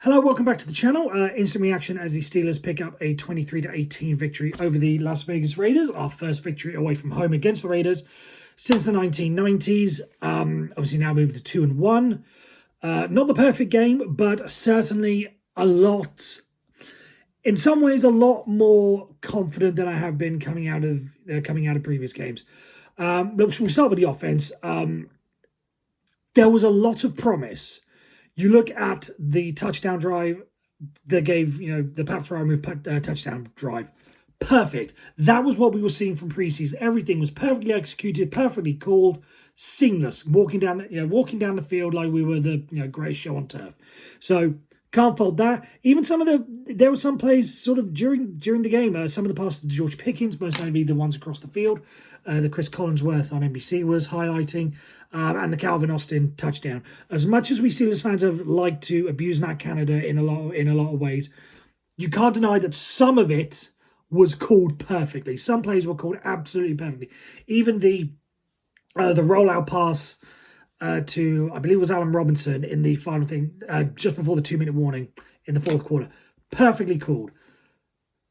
Hello, welcome back to the channel. Instant reaction as the Steelers pick up a 23-18 victory over the Las Vegas Raiders. Our first victory away from home against the Raiders since the 1990s. Obviously now moved to 2-1. Not the perfect game, but certainly a lot. In some ways, a lot more confident than I have been coming out of previous games. But we'll start with the offense. There was a lot of promise. You look at the touchdown drive that gave, the Pat Freiermuth touchdown drive. Perfect. That was what we were seeing from preseason. Everything was perfectly executed, perfectly called, seamless. Walking down the field like we were the greatest show on turf. So can't fault that. Even there were some plays sort of during the game. Some of the passes to George Pickens, most notably the ones across the field. The Chris Collinsworth on NBC was highlighting, and the Calvin Austin touchdown. As much as we Steelers fans have liked to abuse Matt Canada in a lot of ways, you can't deny that some of it was called perfectly. Some plays were called absolutely perfectly. Even the rollout pass to, I believe it was Allen Robinson in the final thing, just before the 2-minute warning in the fourth quarter. Perfectly called.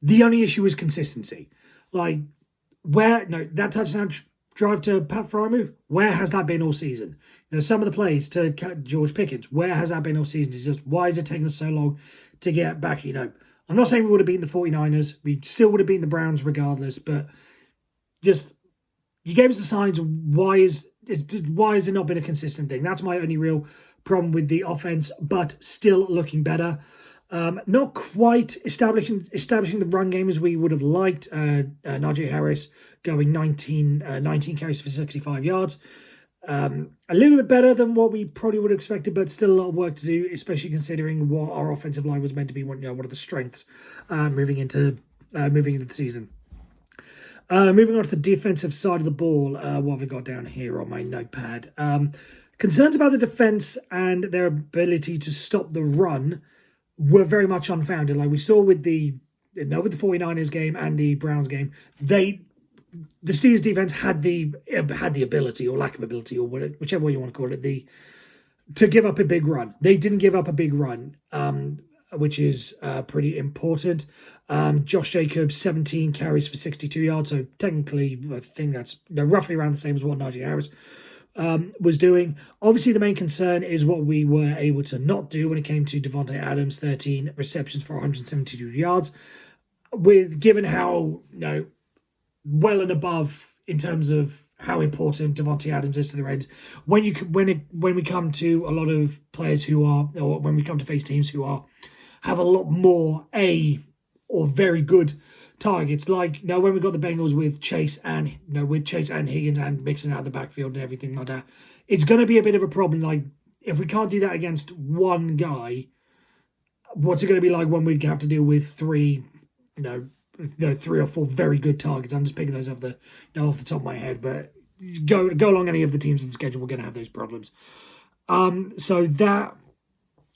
The only issue is consistency. That touchdown drive to Pat Freiermuth, where has that been all season? Some of the plays to George Pickens, where has that been all season? It's just, why is it taking us so long to get back? I'm not saying we would have beaten the 49ers. We still would have beaten the Browns regardless, but just, you gave us the signs. Why has it not been a consistent thing? That's my only real problem with the offense, but still looking better. Not quite establishing the run game as we would have liked. Najee Harris going 19 carries for 65 yards. A little bit better than what we probably would have expected, but still a lot of work to do, especially considering what our offensive line was meant to be one of the strengths moving into the season. Moving on to the defensive side of the ball, what have we got down here on my notepad? Concerns about the defense and their ability to stop the run were very much unfounded. Like we saw with the 49ers game and the Browns game, the Steelers defense had the ability or lack of ability, or whichever way you want to call it, to give up a big run. They didn't give up a big run, which is pretty important. Josh Jacobs, 17 carries for 62 yards. So technically, I think that's roughly around the same as what Najee Harris was doing. Obviously, the main concern is what we were able to not do when it came to Devontae Adams, 13 receptions for 172 yards. Given how well and above in terms of how important Devontae Adams is to the Reds, when we come to a lot of players or when we come to face teams who have a lot more or very good targets, like when we got the Bengals with Chase and Higgins and mixing out the backfield and everything like that, it's going to be a bit of a problem. Like if we can't do that against one guy, what's it going to be like when we have to deal with three or four very good targets? I'm just picking those off the top of my head, but go along any of the teams on the schedule, we're going to have those problems.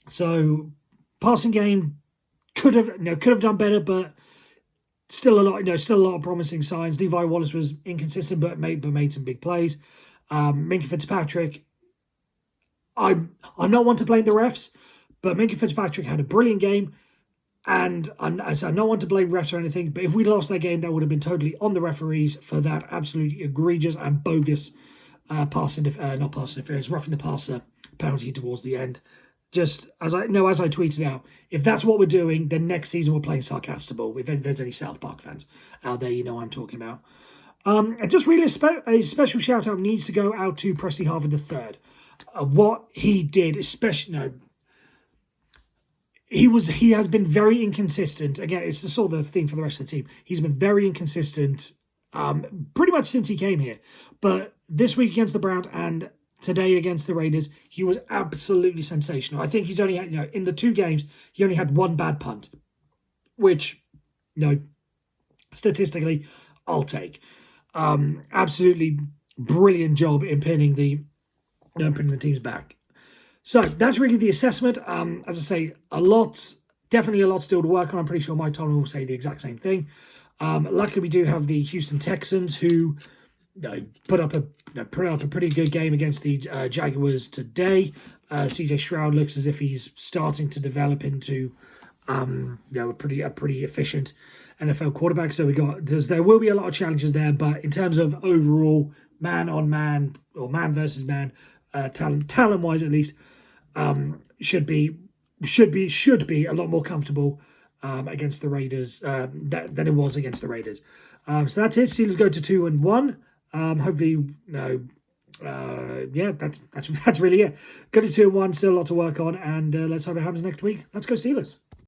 So passing game could have done better, but still a lot of promising signs. Levi Wallace was inconsistent, but made some big plays. Minkah Fitzpatrick, I'm not one to blame the refs, but Minkah Fitzpatrick had a brilliant game, and I'm not one to blame refs or anything. But if we lost that game, that would have been totally on the referees for that absolutely egregious and bogus not pass interference, roughing the passer penalty towards the end. Just as I tweeted out, if that's what we're doing, then next season we're playing Sarcastable. If there's any South Park fans out there, what I'm talking about. And just really a special shout out needs to go out to Presley Harvin III. What he did, especially he has been very inconsistent. Again, it's the sort of thing for the rest of the team. He's been very inconsistent, pretty much since he came here. But this week against the Browns and today against the Raiders, he was absolutely sensational. I think he's only had, in the two games, he only had one bad punt, which, statistically, I'll take. Absolutely brilliant job in pinning the teams back. So that's really the assessment. As I say, definitely a lot still to work on. I'm pretty sure Mike Tomlin will say the exact same thing. Luckily, we do have the Houston Texans who put up a pretty good game against the Jaguars today. CJ Stroud looks as if he's starting to develop into a pretty efficient NFL quarterback. So there will be a lot of challenges there, but in terms of overall man on man or man versus man talent wise at least, should be a lot more comfortable against the Raiders than it was against the Raiders. So that's it. Steelers go to 2-1. Hopefully, that's really it. Go to 2-1. Still a lot to work on, and let's hope it happens next week. Let's go Steelers.